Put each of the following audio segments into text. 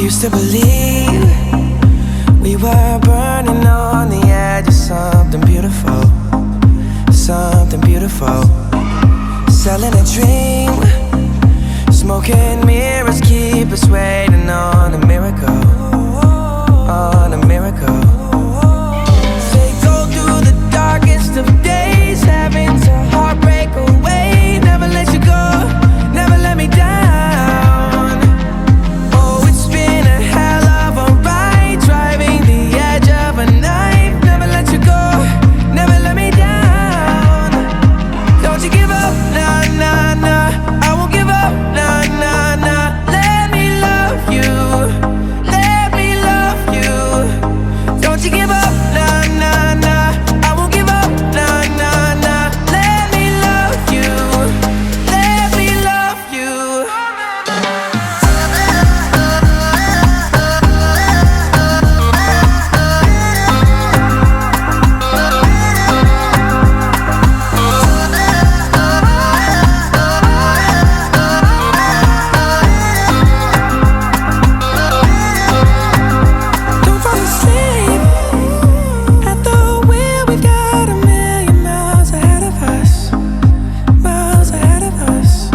used to believe we were burning on the edge of something beautiful, something beautiful. Selling a dream, smoking mirrors keep us waiting on a miracle, on a miracle. They go through the darkest of days, having to heartbreak away. Never let you go, never let me down. Oh, it's been a hell of a ride, driving the edge of a knife. Never let you go, never let me down. Don't you give up, nah, nah, nah. I won't give up, nah, nah, nah. Let me love you, let me love you. Don't you give up, nah, nah, nah. I won't give up, nah, nah, nah. Let me love you, let me love you. Don't fall asleep at the wheel. We've got a million miles ahead of us, miles ahead of us.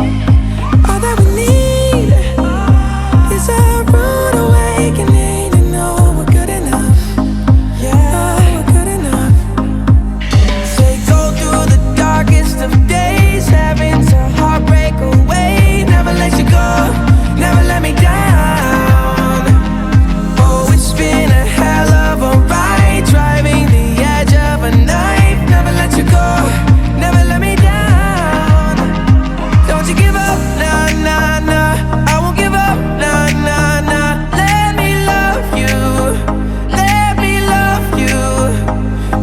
All that we need is a rude awakening to know we're good enough. Yeah, we're good enough. They go through the darkest of days, having to heartbreak away. Never let you go, never let me down. Oh, it's been a hell of a ride, driving the edge of a knife. Never let you go, never let me down. Don't you give up, nah, nah, nah. I won't give up, nah, nah, nah. Let me love you, let me love you.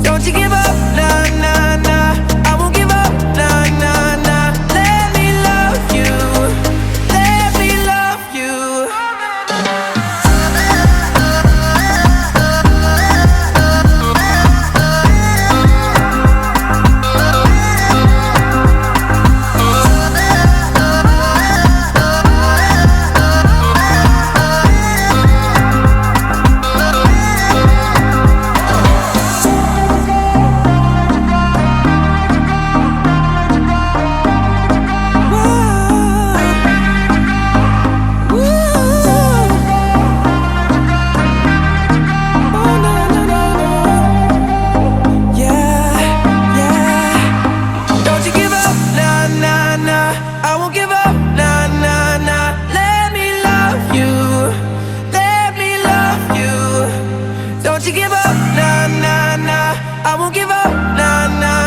Don't you give up, nah, nah, nah. I won't give up, nah, nah, nah. Let me love you, let me love you. Don't you give up, nah, nah, nah. I won't give up, nah, nah, nah. Let me love you, let me love you. Don't you give up, nah, nah, nah. I won't give up, nah, nah.